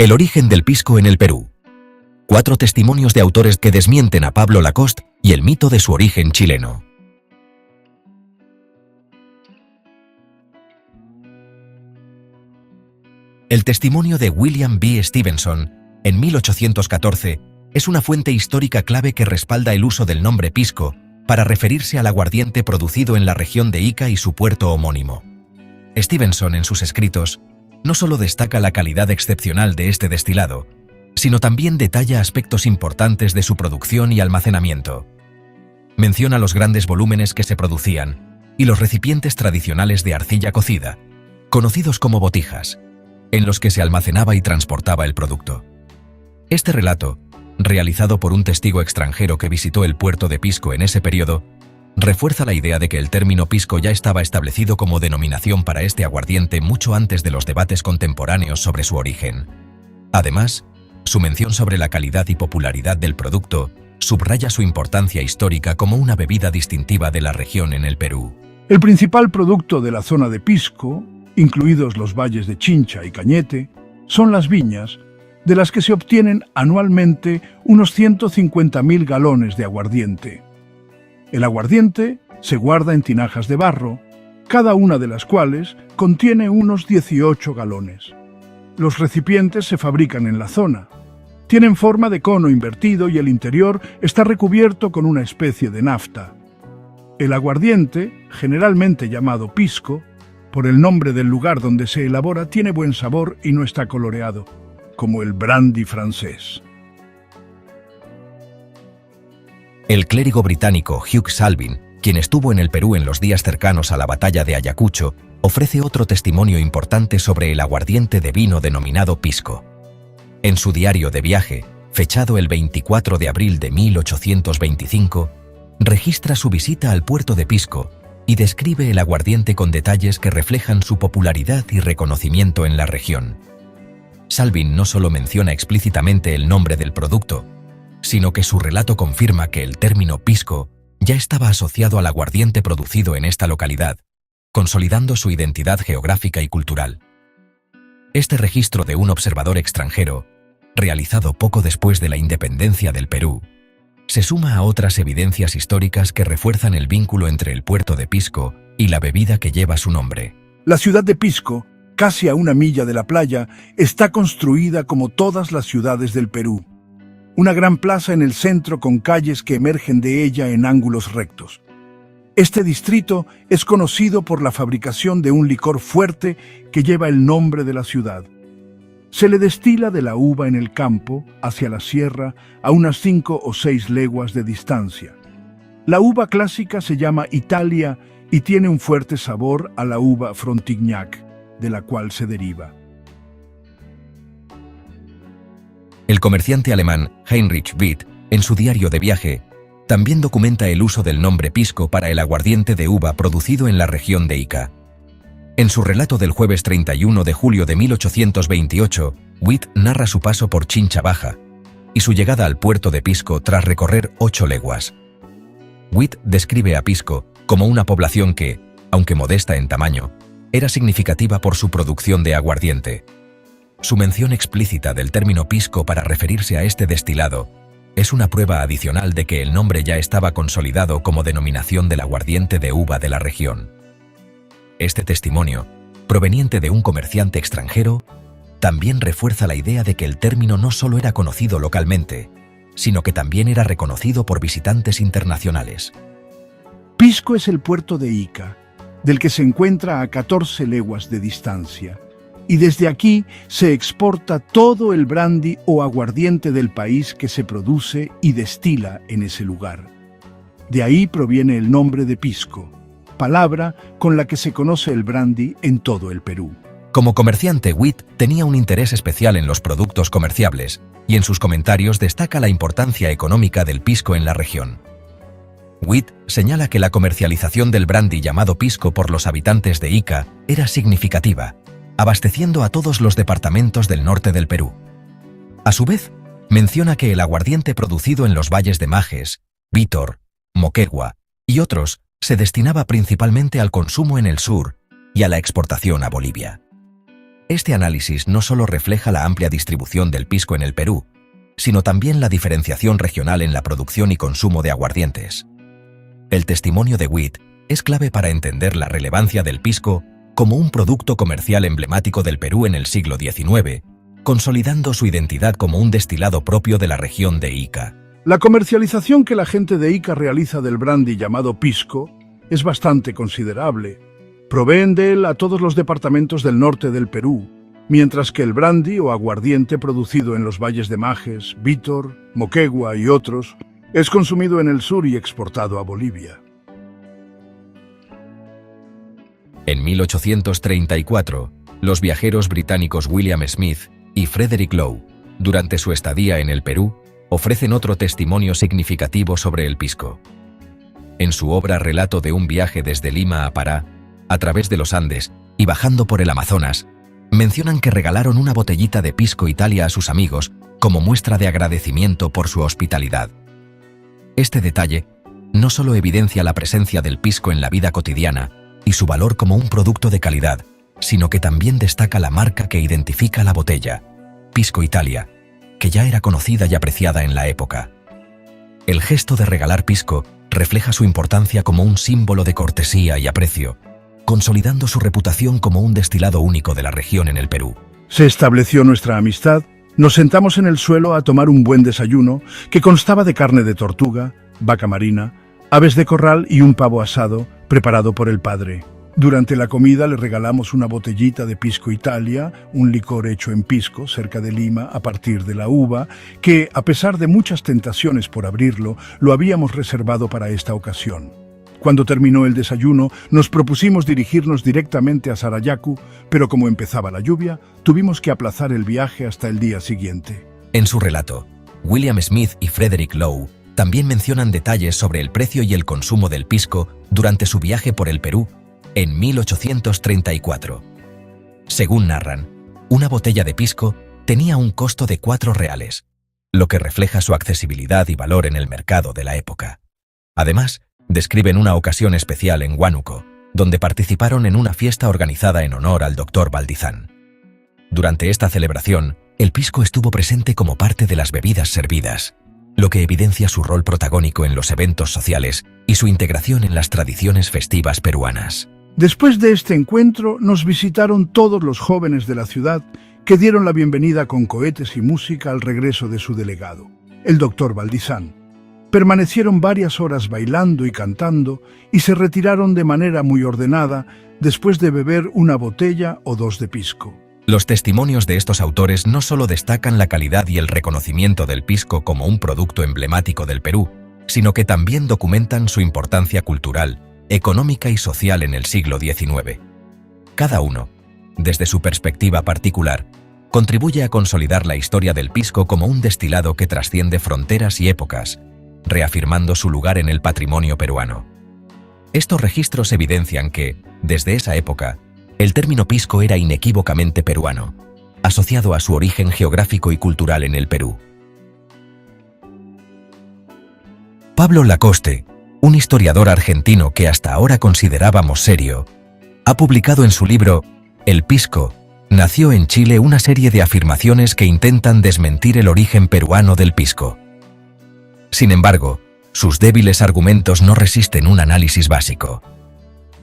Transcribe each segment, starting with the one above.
El origen del pisco en el Perú. 4 testimonios de autores que desmienten a Pablo Lacoste y el mito de su origen chileno. El testimonio de William B. Stevenson, en 1814, es una fuente histórica clave que respalda el uso del nombre pisco para referirse al aguardiente producido en la región de Ica y su puerto homónimo. Stevenson, en sus escritos, no solo destaca la calidad excepcional de este destilado, sino también detalla aspectos importantes de su producción y almacenamiento. Menciona los grandes volúmenes que se producían y los recipientes tradicionales de arcilla cocida, conocidos como botijas, en los que se almacenaba y transportaba el producto. Este relato, realizado por un testigo extranjero que visitó el puerto de Pisco en ese periodo, refuerza la idea de que el término pisco ya estaba establecido como denominación para este aguardiente mucho antes de los debates contemporáneos sobre su origen. Además, su mención sobre la calidad y popularidad del producto subraya su importancia histórica como una bebida distintiva de la región en el Perú. El principal producto de la zona de Pisco, incluidos los valles de Chincha y Cañete, son las viñas, de las que se obtienen anualmente unos 150.000 galones de aguardiente. El aguardiente se guarda en tinajas de barro, cada una de las cuales contiene unos 18 galones. Los recipientes se fabrican en la zona. Tienen forma de cono invertido y el interior está recubierto con una especie de nafta. El aguardiente, generalmente llamado pisco, por el nombre del lugar donde se elabora, tiene buen sabor y no está coloreado, como el brandy francés. El clérigo británico Hugh Salvin, quien estuvo en el Perú en los días cercanos a la batalla de Ayacucho, ofrece otro testimonio importante sobre el aguardiente de vino denominado pisco. En su diario de viaje, fechado el 24 de abril de 1825, registra su visita al puerto de Pisco y describe el aguardiente con detalles que reflejan su popularidad y reconocimiento en la región. Salvin no solo menciona explícitamente el nombre del producto, sino que su relato confirma que el término pisco ya estaba asociado al aguardiente producido en esta localidad, consolidando su identidad geográfica y cultural. Este registro de un observador extranjero, realizado poco después de la independencia del Perú, se suma a otras evidencias históricas que refuerzan el vínculo entre el puerto de Pisco y la bebida que lleva su nombre. La ciudad de Pisco, casi a 1 milla de la playa, está construida como todas las ciudades del Perú. Una gran plaza en el centro con calles que emergen de ella en ángulos rectos. Este distrito es conocido por la fabricación de un licor fuerte que lleva el nombre de la ciudad. Se le destila de la uva en el campo, hacia la sierra, a unas 5 o 6 leguas de distancia. La uva clásica se llama Italia y tiene un fuerte sabor a la uva Frontignac, de la cual se deriva. El comerciante alemán Heinrich Witt, en su diario de viaje, también documenta el uso del nombre pisco para el aguardiente de uva producido en la región de Ica. En su relato del jueves 31 de julio de 1828, Witt narra su paso por Chincha Baja y su llegada al puerto de Pisco tras recorrer 8 leguas. Witt describe a Pisco como una población que, aunque modesta en tamaño, era significativa por su producción de aguardiente. Su mención explícita del término pisco para referirse a este destilado es una prueba adicional de que el nombre ya estaba consolidado como denominación del aguardiente de uva de la región. Este testimonio, proveniente de un comerciante extranjero, también refuerza la idea de que el término no solo era conocido localmente, sino que también era reconocido por visitantes internacionales. Pisco es el puerto de Ica, del que se encuentra a 14 leguas de distancia, y desde aquí se exporta todo el brandy o aguardiente del país que se produce y destila en ese lugar. De ahí proviene el nombre de pisco, palabra con la que se conoce el brandy en todo el Perú. Como comerciante, Witt tenía un interés especial en los productos comerciables y en sus comentarios destaca la importancia económica del pisco en la región. Witt señala que la comercialización del brandy llamado pisco por los habitantes de Ica era significativa, abasteciendo a todos los departamentos del norte del Perú. A su vez, menciona que el aguardiente producido en los valles de Majes, Vítor, Moquegua y otros se destinaba principalmente al consumo en el sur y a la exportación a Bolivia. Este análisis no solo refleja la amplia distribución del pisco en el Perú, sino también la diferenciación regional en la producción y consumo de aguardientes. El testimonio de Witt es clave para entender la relevancia del pisco como un producto comercial emblemático del Perú en el siglo XIX, consolidando su identidad como un destilado propio de la región de Ica. La comercialización que la gente de Ica realiza del brandy llamado pisco es bastante considerable. Proveen de él a todos los departamentos del norte del Perú, mientras que el brandy o aguardiente producido en los valles de Majes, Vítor, Moquegua y otros es consumido en el sur y exportado a Bolivia. En 1834, los viajeros británicos William Smith y Frederick Lowe, durante su estadía en el Perú, ofrecen otro testimonio significativo sobre el pisco. En su obra Relato de un viaje desde Lima a Pará, a través de los Andes y bajando por el Amazonas, mencionan que regalaron una botellita de pisco Italia a sus amigos como muestra de agradecimiento por su hospitalidad. Este detalle no solo evidencia la presencia del pisco en la vida cotidiana y su valor como un producto de calidad, sino que también destaca la marca que identifica la botella, Pisco Italia, que ya era conocida y apreciada en la época. El gesto de regalar pisco refleja su importancia como un símbolo de cortesía y aprecio, consolidando su reputación como un destilado único de la región en el Perú. Se estableció nuestra amistad, nos sentamos en el suelo a tomar un buen desayuno que constaba de carne de tortuga, vaca marina, aves de corral y un pavo asado preparado por el padre. Durante la comida le regalamos una botellita de Pisco Italia, un licor hecho en Pisco, cerca de Lima, a partir de la uva, que, a pesar de muchas tentaciones por abrirlo, lo habíamos reservado para esta ocasión. Cuando terminó el desayuno, nos propusimos dirigirnos directamente a Sarayaku, pero como empezaba la lluvia, tuvimos que aplazar el viaje hasta el día siguiente. En su relato, William Smith y Frederick Lowe también mencionan detalles sobre el precio y el consumo del pisco durante su viaje por el Perú en 1834. Según narran, una botella de pisco tenía un costo de 4 reales, lo que refleja su accesibilidad y valor en el mercado de la época. Además, describen una ocasión especial en Huánuco, donde participaron en una fiesta organizada en honor al Dr. Valdizán. Durante esta celebración, el pisco estuvo presente como parte de las bebidas servidas, lo que evidencia su rol protagónico en los eventos sociales y su integración en las tradiciones festivas peruanas. Después de este encuentro, nos visitaron todos los jóvenes de la ciudad que dieron la bienvenida con cohetes y música al regreso de su delegado, el Dr. Valdizán. Permanecieron varias horas bailando y cantando y se retiraron de manera muy ordenada después de beber una botella o 2 de pisco. Los testimonios de estos autores no solo destacan la calidad y el reconocimiento del pisco como un producto emblemático del Perú, sino que también documentan su importancia cultural, económica y social en el siglo XIX. Cada uno, desde su perspectiva particular, contribuye a consolidar la historia del pisco como un destilado que trasciende fronteras y épocas, reafirmando su lugar en el patrimonio peruano. Estos registros evidencian que, desde esa época, el término pisco era inequívocamente peruano, asociado a su origen geográfico y cultural en el Perú. Pablo Lacoste, un historiador argentino que hasta ahora considerábamos serio, ha publicado en su libro El pisco, nació en Chile una serie de afirmaciones que intentan desmentir el origen peruano del pisco. Sin embargo, sus débiles argumentos no resisten un análisis básico.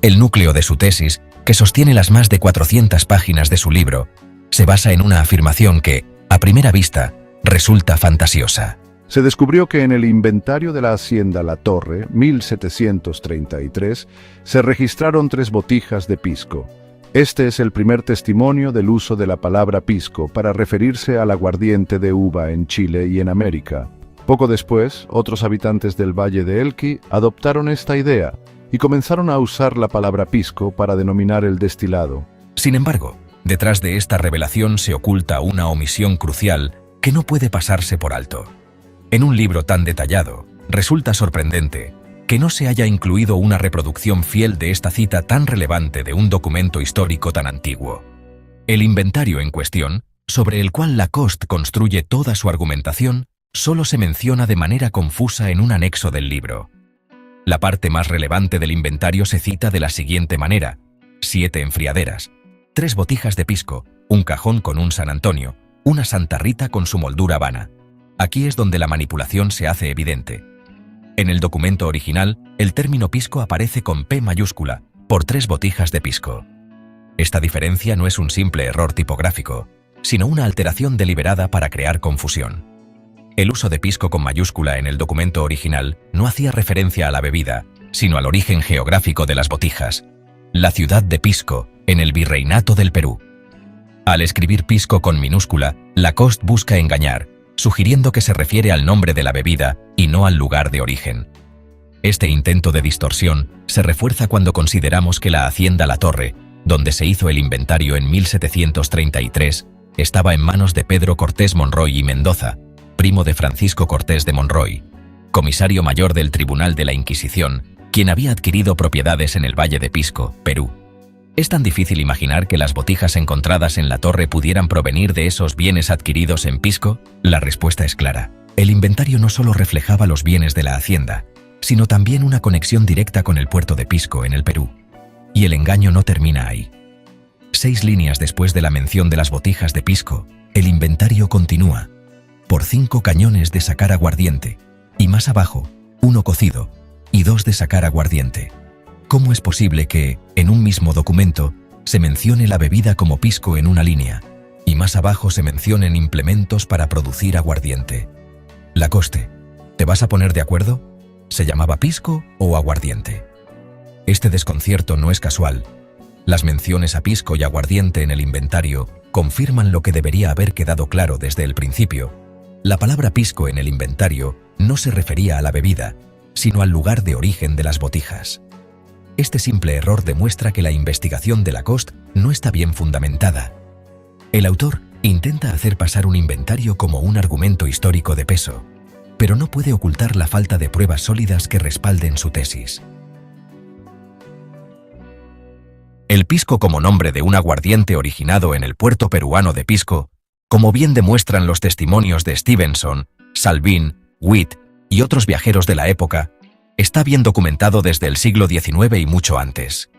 El núcleo de su tesis, que sostiene las más de 400 páginas de su libro, se basa en una afirmación que, a primera vista, resulta fantasiosa. Se descubrió que en el inventario de la hacienda La Torre, 1733, se registraron 3 botijas de pisco. Este es el primer testimonio del uso de la palabra pisco para referirse al aguardiente de uva en Chile y en América. Poco después, otros habitantes del Valle de Elqui adoptaron esta idea y comenzaron a usar la palabra pisco para denominar el destilado. Sin embargo, detrás de esta revelación se oculta una omisión crucial que no puede pasarse por alto. En un libro tan detallado, resulta sorprendente que no se haya incluido una reproducción fiel de esta cita tan relevante de un documento histórico tan antiguo. El inventario en cuestión, sobre el cual Lacoste construye toda su argumentación, solo se menciona de manera confusa en un anexo del libro. La parte más relevante del inventario se cita de la siguiente manera: 7 enfriaderas, 3 botijas de pisco, un cajón con un San Antonio, una Santa Rita con su moldura vana. Aquí es donde la manipulación se hace evidente. En el documento original, el término pisco aparece con P mayúscula, por 3 botijas de pisco. Esta diferencia no es un simple error tipográfico, sino una alteración deliberada para crear confusión. El uso de pisco con mayúscula en el documento original no hacía referencia a la bebida, sino al origen geográfico de las botijas, la ciudad de Pisco, en el Virreinato del Perú. Al escribir pisco con minúscula, Lacoste busca engañar, sugiriendo que se refiere al nombre de la bebida y no al lugar de origen. Este intento de distorsión se refuerza cuando consideramos que la hacienda La Torre, donde se hizo el inventario en 1733, estaba en manos de Pedro Cortés Monroy y Mendoza, primo de Francisco Cortés de Monroy, comisario mayor del Tribunal de la Inquisición, quien había adquirido propiedades en el Valle de Pisco, Perú. ¿Es tan difícil imaginar que las botijas encontradas en la torre pudieran provenir de esos bienes adquiridos en Pisco? La respuesta es clara. El inventario no solo reflejaba los bienes de la hacienda, sino también una conexión directa con el puerto de Pisco en el Perú. Y el engaño no termina ahí. 6 líneas después de la mención de las botijas de pisco, el inventario continúa. Por 5 cañones de sacar aguardiente, y más abajo, 1 cocido, y 2 de sacar aguardiente. ¿Cómo es posible que, en un mismo documento, se mencione la bebida como pisco en una línea, y más abajo se mencionen implementos para producir aguardiente? Lacoste, ¿te vas a poner de acuerdo? ¿Se llamaba pisco o aguardiente? Este desconcierto no es casual. Las menciones a pisco y aguardiente en el inventario confirman lo que debería haber quedado claro desde el principio. La palabra pisco en el inventario no se refería a la bebida, sino al lugar de origen de las botijas. Este simple error demuestra que la investigación de Lacoste no está bien fundamentada. El autor intenta hacer pasar un inventario como un argumento histórico de peso, pero no puede ocultar la falta de pruebas sólidas que respalden su tesis. El pisco como nombre de un aguardiente originado en el puerto peruano de Pisco, como bien demuestran los testimonios de Stevenson, Salvin, Witt y otros viajeros de la época, está bien documentado desde el siglo XIX y mucho antes.